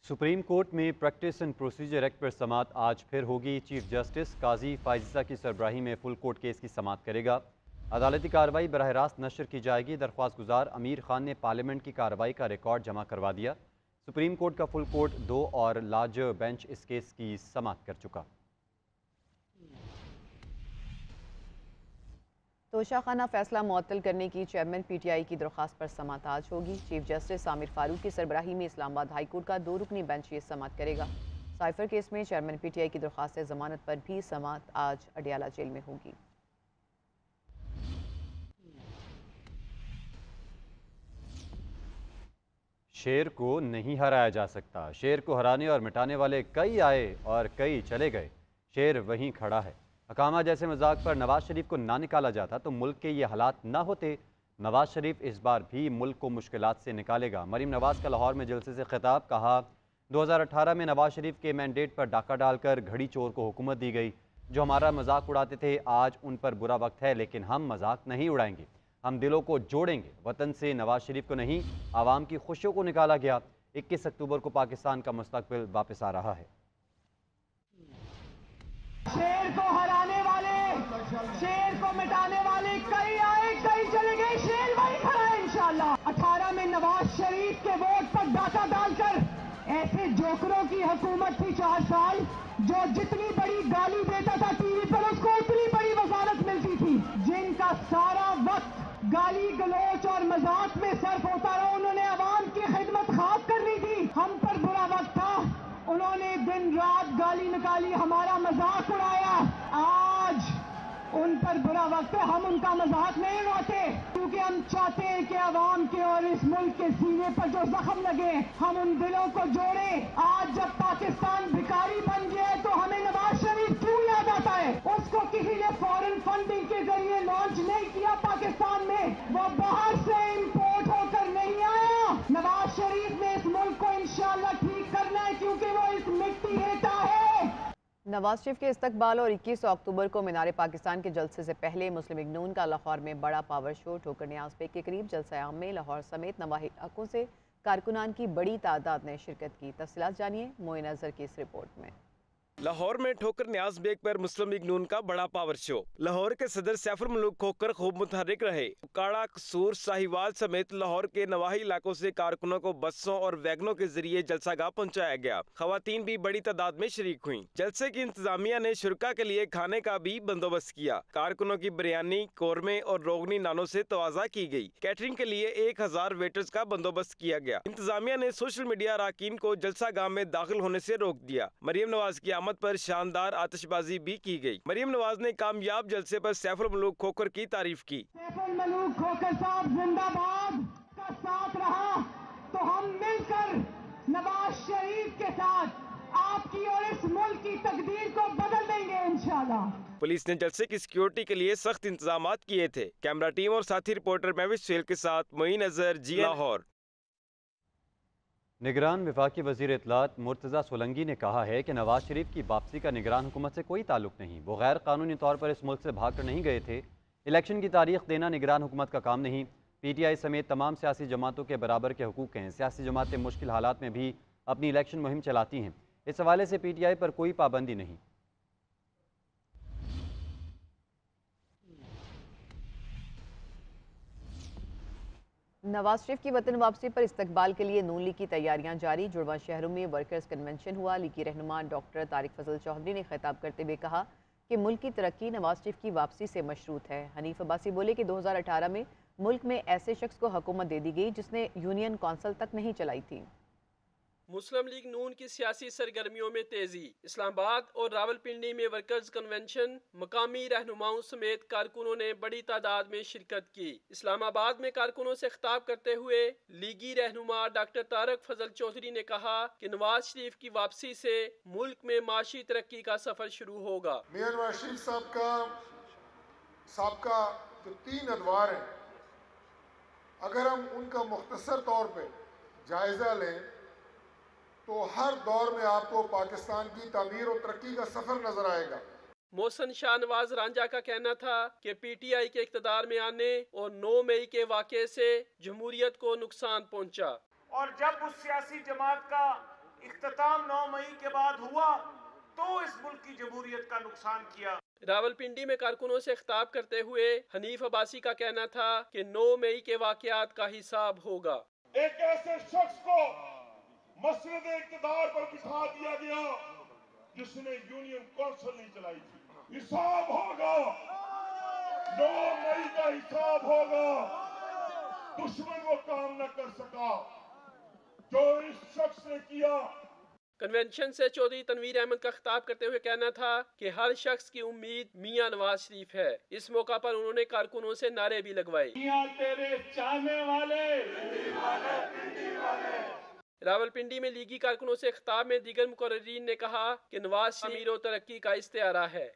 Supreme court में practice and procedure act पर समाअत आज फिर होगी। चीफ जस्टिस काजी फायजिसा की सरबराही में फुल कोर्ट केस की समाअत करेगा। अदालती कार्रवाई बराह रास्त नशर की जाएगी। दरख्वास्त गुजार अमीर खान ने पार्लियामेंट की कार्रवाई का रिकॉर्ड जमा करवा दिया। सुप्रीम कोर्ट का फुल कोर्ट 2 और लार्जर बेंच इस केस की समाअत कर चुका। तोशाखाना फैसला मुअत्तल करने की चेयरमैन पीटीआई की दरख्वास्त पर समाअत आज होगी। चीफ जस्टिस आमिर फारूक की सरबराही में इस्लामाबाद हाई कोर्ट का 2 रुकनी बेंच ये समाअत करेगा। साइफर केस में चेयरमैन पीटीआई की दरख्वास्त जमानत पर भी समाअत आज अडियाला जेल में होगी। शेर को नहीं हराया जा सकता। शेर को हराने और मिटाने वाले कई आए और कई चले गए, शेर वहीं खड़ा है। हकामा जैसे मजाक पर नवाज शरीफ को ना निकाला जाता तो मुल्क के ये हालात ना होते। नवाज शरीफ इस बार भी मुल्क को मुश्किलात से निकालेगा। मरीम नवाज का लाहौर में जलसे से खिताब, कहा 2018 में नवाज शरीफ के मैंडेट पर डाका डालकर घड़ी चोर को हुकूमत दी गई। जो हमारा मजाक उड़ाते थे आज उन पर बुरा वक्त है, लेकिन हम मजाक नहीं उड़ाएंगे, हम दिलों को जोड़ेंगे। वतन से नवाज शरीफ को नहीं, आवाम की खुशियों को निकाला गया। 21 अक्टूबर को पाकिस्तान का मुस्तकबिल वापस आ रहा है। शेर को हराने वाले, शेर को मिटाने वाले कई आए कई चले गए, शेर वही खड़ा है इंशाअल्लाह। 18 में नवाज शरीफ के वोट पर डाका डालकर ऐसे जोकरों की हुकूमत थी 4 साल, जो जितनी बड़ी गाली देता था टीवी पर उसको उतनी बड़ी वजारत मिलती थी। जिनका सारा वक्त गाली गलोच और मजाक में सर्फ होता रहा, उन्होंने आवाम की खिदमत खाब करनी थी। हम पर बुरा वक्त था, उन्होंने दिन रात गाली निकाली, हमारा मजाक उड़ाया। आज उन पर बुरा वक्त है, हम उनका मजाक नहीं उड़ाते, क्योंकि हम चाहते हैं कि आवाम के और इस मुल्क के सीने पर जो जख्म लगे हम उन दिलों को जोड़ें। आज जब पाकिस्तान भिखारी बन गया है तो हमें नवाज शरीफ क्यों याद आता है? उसको किसी ने फॉरेन फंडिंग के जरिए लॉन्च नहीं किया पाकिस्तान में, वो बाहर से इंपोर्ट होकर नहीं आया। नवाज शरीफ ने इस मुल्क को इंशाअल्लाह ठीक करना है, क्योंकि वो इस मिट्टी हेटा है। नवाज शरीफ के इस्तकबाल और 21 अक्टूबर को मीनार पाकिस्तान के जलसे से पहले मुस्लिम लीग नून का लाहौर में बड़ा पावर शो। ठोकर न्याज बेग के करीब जलसा आम में लाहौर समेत नवाही इलाकों से कारकुनान की बड़ी तादाद ने शिरकत की। तफसीलात जानिए मोइन अजहर की इस रिपोर्ट में। लाहौर में ठोकर न्याज बेग पर मुस्लिम लीग नून का बड़ा पावर शो। लाहौर के सदर सैफुल मलूक खोकर खूब मुतहरिक रहे। काड़ा, कसूर, साहिवाल समेत लाहौर के नवाही इलाकों से कारकुनों को बसों और वैगनों के जरिए जलसागाह पहुंचाया गया। खवातीन भी बड़ी तादाद में शरीक हुई। जलसे की इंतजामिया ने शुरका के लिए खाने का भी बंदोबस्त किया। कारकुनों की बिरयानी, कोरमे और रोगनी नानों से तवाज़ा की गई। कैटरिंग के लिए 1000 वेटर्स का बंदोबस्त किया गया। इंतजामिया ने सोशल मीडिया अराकीन को जलसागाह में दाखिल होने से रोक दिया। मरीम नवाज की आमद पर शानदार आतिशबाजी भी की गई। मरीम नवाज ने कामयाब जलसे पर सैफुल मलूक खोकर की तारीफ की। सैफुल मलूक खोकर साहब जिंदाबाद का साथ रहा तो हम मिलकर नवाज शरीफ के साथ आपकी और इस मुल्क की तकदीर को बदल देंगे इंशाअल्लाह। पुलिस ने जलसे की सिक्योरिटी के लिए सख्त इंतजाम किए थे। कैमरा टीम और साथी रिपोर्टर महविश सेल के साथ मोइन अजहर, जी लाहौर। निगरान वफाकी वज़ीर इत्तलात मुर्तज़ा सोलंगी ने कहा है कि नवाज शरीफ की वापसी का निगरान हुकूमत से कोई ताल्लुक नहीं। वो गैर कानूनी तौर पर इस मुल्क से भाग कर नहीं गए थे। इलेक्शन की तारीख देना निगरान हुकूमत का काम नहीं। पीटीआई समेत तमाम सियासी जमातों के बराबर के हुकूक हैं। सियासी जमातें मुश्किल हालात में भी अपनी इलेक्शन मुहिम चलाती हैं। इस हवाले से पीटीआई पर कोई पाबंदी नहीं। नवाज शरीफ की वतन वापसी पर इस्तकबाल के लिए नून लीग की तैयारियां जारी। जुड़वा शहरों में वर्कर्स कन्वेंशन हुआ। लीगी रहनुमा डॉक्टर तारिक फजल चौधरी ने खिताब करते हुए कहा कि मुल्क की तरक्की नवाज शरीफ की वापसी से मशरूत है। हनीफ अब्बासी बोले कि 2018 में मुल्क में ऐसे शख्स को हुकूमत दे दी गई जिसने यूनियन कौंसिल तक नहीं चलाई थी। मुस्लिम लीग नून की सियासी सरगर्मियों में तेजी। इस्लामाबाद और रावलपिंडी में वर्कर्स कन्वेंशन, मकामी रहनुमाओं समेत कारकुनों ने बड़ी तादाद में शिरकत की। इस्लामाबाद में कारकुनों से खिताब करते हुए लीगी रहनुमा डॉक्टर तारिक फजल चौधरी ने कहा कि नवाज शरीफ की वापसी से मुल्क में माशी तरक्की का सफर शुरू होगा। मियां नवाज शरीफ साहब का जो 3 अदवार हैं, अगर हम उनका मुख्तसर तौर पे जायजा लें तो हर दौर में आपको पाकिस्तान की तामीर और तरक्की का सफर नजर आएगा। मोहसन शाहनवाज रांझा का कहना था कि पीटीआई के इख्तिदार में आने और 9 मई के वाक़े से जमहूरियत को नुकसान पहुंचा। और जब उस सियासी जमात का اختتام 9 مئی کے بعد ہوا تو اس ملک کی جمہوریت کا نقصان کیا۔ راولپنڈی میں کارکنوں سے خطاب کرتے ہوئے حنیف عباسی کا کہنا تھا کہ 9 مئی کے واقعات کا حساب ہوگا۔ ایک ایسے شخص کو مسند اقتدار پر بٹھا دیا گیا جس نے یونین کونسل نہیں چلائی تھی۔ حساب ہوگا، 9 مئی کا حساب ہوگا۔ دشمن وہ کام نہ کر سکا جو اس شخص نے کیا۔ کنونشن سے چودھری تنویر احمد کا خطاب کرتے ہوئے کہنا تھا کہ ہر شخص کی امید میاں نواز شریف ہے۔ اس موقع پر انہوں نے کارکنوں سے نعرے بھی لگوائے۔ میاں تیرے چاہنے والے، راولپنڈی میں لیگی کارکنوں سے خطاب میں دیگر مقررین نے کہا کہ نواز شریف امیر و ترقی کا استعارہ ہے۔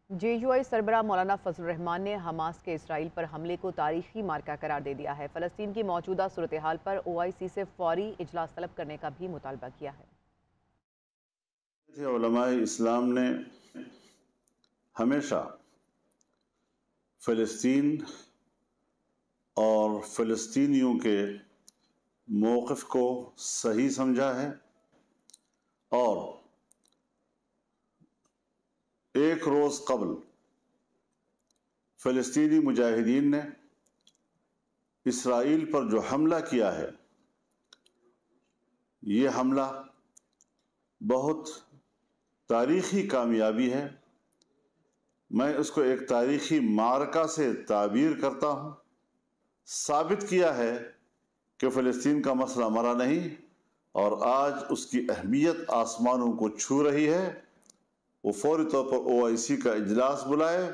JUI سربراہ مولانا فضل الرحمان نے حماس کے اسرائیل پر حملے کو تاریخی مارکہ قرار دے دیا ہے۔ فلسطین کی موجودہ صورتحال پر OIC سے فوری اجلاس طلب کرنے کا بھی مطالبہ کیا ہے۔ علماء اسلام نے ہمیشہ فلسطین اور فلسطینیوں کے موقف کو صحیح سمجھا ہے اور ایک روز قبل فلسطینی مجاہدین نے اسرائیل پر جو حملہ کیا ہے، یہ حملہ بہت تاریخی کامیابی ہے۔ میں اس کو ایک تاریخی معرکہ سے تعبیر کرتا ہوں۔ ثابت کیا ہے کہ فلسطین کا مسئلہ مرا نہیں اور آج اس کی اہمیت آسمانوں کو چھو رہی ہے۔ وہ فوری طور پر OIC کا اجلاس بلائے،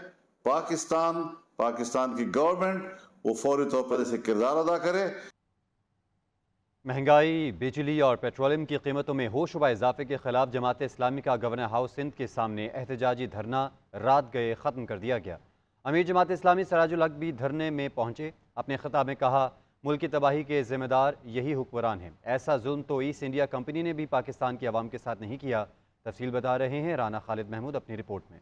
پاکستان کی گورنمنٹ وہ فوری طور پر اسے کردار ادا کرے۔ مہنگائی، بجلی اور پیٹرولیم کی قیمتوں میں ہوشربا اضافے کے خلاف جماعت اسلامی کا گورنر ہاؤس سندھ کے سامنے احتجاجی دھرنا رات گئے ختم کر دیا گیا۔ امیر جماعت اسلامی سراج الحق بھی دھرنے میں پہنچے۔ اپنے خطاب میں کہا، ملک کی تباہی کے ذمہ دار یہی حکمران ہیں۔ ایسا ظلم تو ایسٹ انڈیا کمپنی نے بھی پاکستان کی عوام کے ساتھ نہیں کیا۔ تفصیل بتا رہے ہیں رانا خالد محمود اپنی رپورٹ میں۔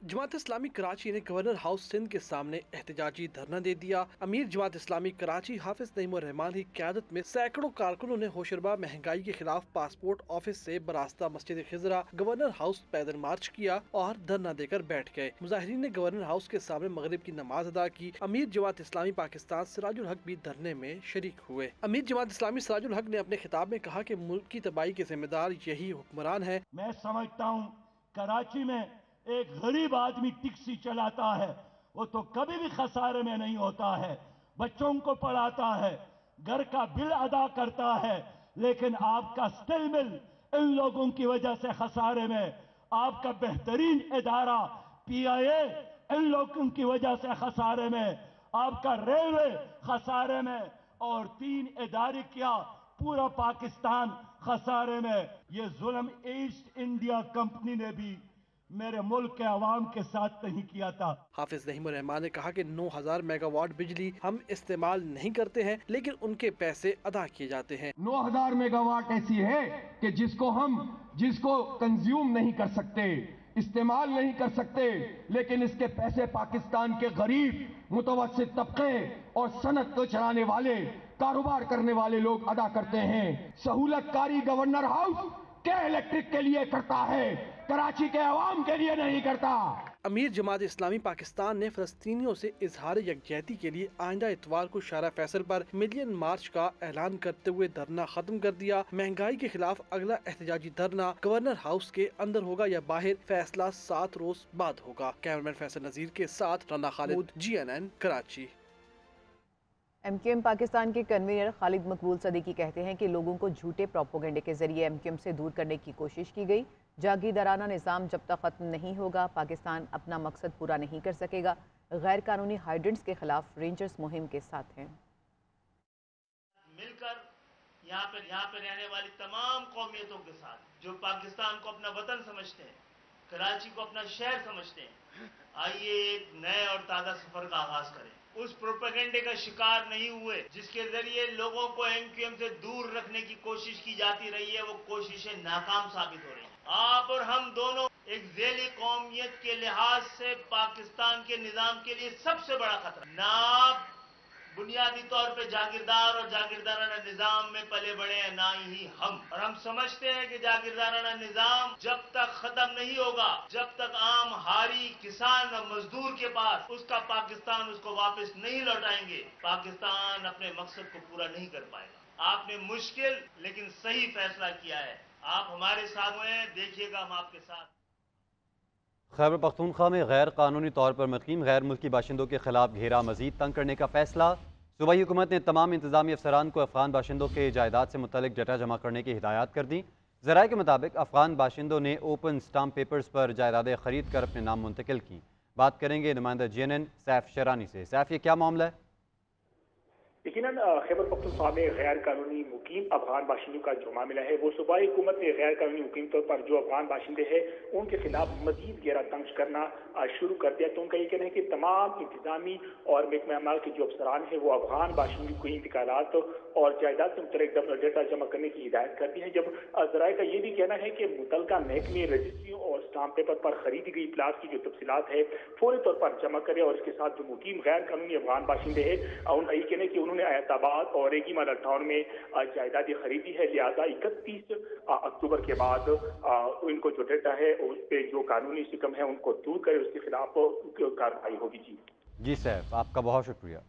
جماعت اسلامی کراچی نے گورنر ہاؤس سندھ کے سامنے احتجاجی دھرنا دے دیا۔ امیر جماعت اسلامی کراچی حافظ نعیم الرحمان کی قیادت میں سینکڑوں کارکنوں نے ہوشربا مہنگائی کے خلاف پاسپورٹ آفس سے براستہ مسجد خضرا گورنر ہاؤس پیدل مارچ کیا اور دھرنا دے کر بیٹھ گئے۔ مظاہرین نے گورنر ہاؤس کے سامنے مغرب کی نماز ادا کی۔ امیر جماعت اسلامی پاکستان سراج الحق بھی دھرنے میں شریک ہوئے۔ امیر جماعت اسلامی سراج الحق نے اپنے خطاب میں کہا کہ ملک کی تباہی کے ذمہ دار یہی حکمران ہے۔ میں سمجھتا ہوں کراچی میں ایک غریب آدمی ٹیکسی چلاتا ہے، وہ تو کبھی بھی خسارے میں نہیں ہوتا ہے، بچوں کو پڑھاتا ہے، گھر کا بل ادا کرتا ہے، لیکن آپ کا اسٹل مل ان لوگوں کی وجہ سے خسارے میں، آپ کا بہترین ادارہ PIA ان لوگوں کی وجہ سے خسارے میں، آپ کا ریلوے خسارے میں، اور 3 ادارے کیا پورا پاکستان خسارے میں۔ یہ ظلم ایسٹ انڈیا کمپنی نے بھی میرے ملک کے عوام کے ساتھ نہیں کیا تھا۔ حافظ نعیم الرحمان نے کہا کہ 9000 میگا واٹ بجلی ہم استعمال نہیں کرتے ہیں لیکن ان کے پیسے ادا کیے جاتے ہیں۔ 9000 میگا واٹ ایسی ہے کہ جس کو کنزیوم نہیں کر سکتے، استعمال نہیں کر سکتے، لیکن اس کے پیسے پاکستان کے غریب متوسط طبقے اور صنعت کو چلانے والے کاروبار کرنے والے لوگ ادا کرتے ہیں۔ سہولت کاری گورنر ہاؤس کے الیکٹرک کے لیے کرتا ہے، کراچی کے عوام کے لیے نہیں کرتا۔ امیر جماعت اسلامی پاکستان نے فلسطینیوں سے اظہار یکجہتی کے لیے آئندہ اتوار کو شارع فیصل پر ملین مارچ کا اعلان کرتے ہوئے دھرنا ختم کر دیا۔ مہنگائی کے خلاف اگلا احتجاجی دھرنا گورنر ہاؤس کے اندر ہوگا یا باہر، فیصلہ 7 روز بعد ہوگا۔ کیمرمین فیصل نذیر کے ساتھ رانا خالد، GNN کراچی۔ MQM پاکستان کے کنوینر خالد مقبول صدیقی کہتے ہیں کہ لوگوں کو جھوٹے پروپیگنڈے کے ذریعے MQM سے دور کرنے کی کوشش کی گئی۔ جاگیردارانہ نظام جب تک ختم نہیں ہوگا پاکستان اپنا مقصد پورا نہیں کر سکے گا۔ غیر قانونی ہائیڈرنٹس کے خلاف رینجرز مہم کے ساتھ ہیں۔ مل کر یہاں پہ رہنے والی تمام قومیتوں کے ساتھ جو پاکستان کو اپنا وطن سمجھتے ہیں، کراچی کو اپنا شہر سمجھتے ہیں، آئیے ایک نئے اور تازہ سفر کا آغاز کریں۔ اس پروپیگنڈے کا شکار نہیں ہوئے جس کے ذریعے لوگوں کو MQM سے دور رکھنے کی کوشش کی جاتی رہی ہے، وہ کوششیں ناکام ثابت ہو رہی ہیں۔ آپ اور ہم دونوں ایک ذیلی قومیت کے لحاظ سے پاکستان کے نظام کے لیے سب سے بڑا خطرہ۔ نہ آپ बुनियादी तौर पे जागीरदार और जागीरदाराना निजाम में पले बड़े हैं, ना ही हम। और हम समझते हैं कि जागीरदाराना निजाम जब तक खत्म नहीं होगा, जब तक आम हारी किसान और मजदूर के पास उसका पाकिस्तान उसको वापस नहीं लौटाएंगे, पाकिस्तान अपने मकसद को पूरा नहीं कर पाएगा। आपने मुश्किल लेकिन सही फैसला किया है। आप हमारे साथ हैं, देखिएगा हम आपके साथ। खैबर पख्तूनख्वा में गैर कानूनी तौर पर मुकीम गैर मुल्की बाशिंदों के खिलाफ घेरा मजीद तंग करने का फैसला। सूबाई हुकूमत ने तमाम इंतजामी अफसरान को अफगान बाशिंदों के जायदाद से मुतल्लिक डाटा जमा करने की हिदायत कर दी। ज़राए के मुताबिक अफगान बाशिंदों ने ओपन स्टाम्प पेपर्स पर जायदादें खरीद कर अपने नाम मुंतकिल की। बात करेंगे नुमाइंदा JNN सैफ शरानी से। सैफ, ये क्या मामला है? यकीनन खैबर पख्तूनख्वा में गैर कानूनी मुकीम अफगान बाशिंदों का जो मामला है वो सूबाई हुकूमत ने गैर कानूनी मुकीम तौर पर जो अफगान बाशिंदे हैं उनके खिलाफ मजीद गहरा तंज करना शुरू कर दिया। तो उनका ये कहना है कि तमाम इंतजामी और महकमा अमाल के जो अफसरान हैं वो अफगान बाशिंदों को इंतकालात और जायदाद से मुतल्लिक डेटा जमा करने की हिदायत करती है। जब ज़राए का ये भी कहना है कि मुतलका महकमे रजिस्ट्रियों और स्टाम्प पेपर पर खरीदी गई प्लाट की जो तफसीलात है फौरी तौर पर जमा करे और इसके साथ जो मुकीम गैर कानूनी अफगान बाशिंदे हैं उनका ये कहना है कि उन्होंने ऐताबाद और रेगिमाल टाउन में जायदादें खरीदी है, लिहाजा 31 अक्टूबर के बाद इनको जो डेटा है उस पर जो कानूनी शिकम है उनको दूर करे, उसके खिलाफ कार्रवाई होगी। जी सैफ, आपका बहुत शुक्रिया।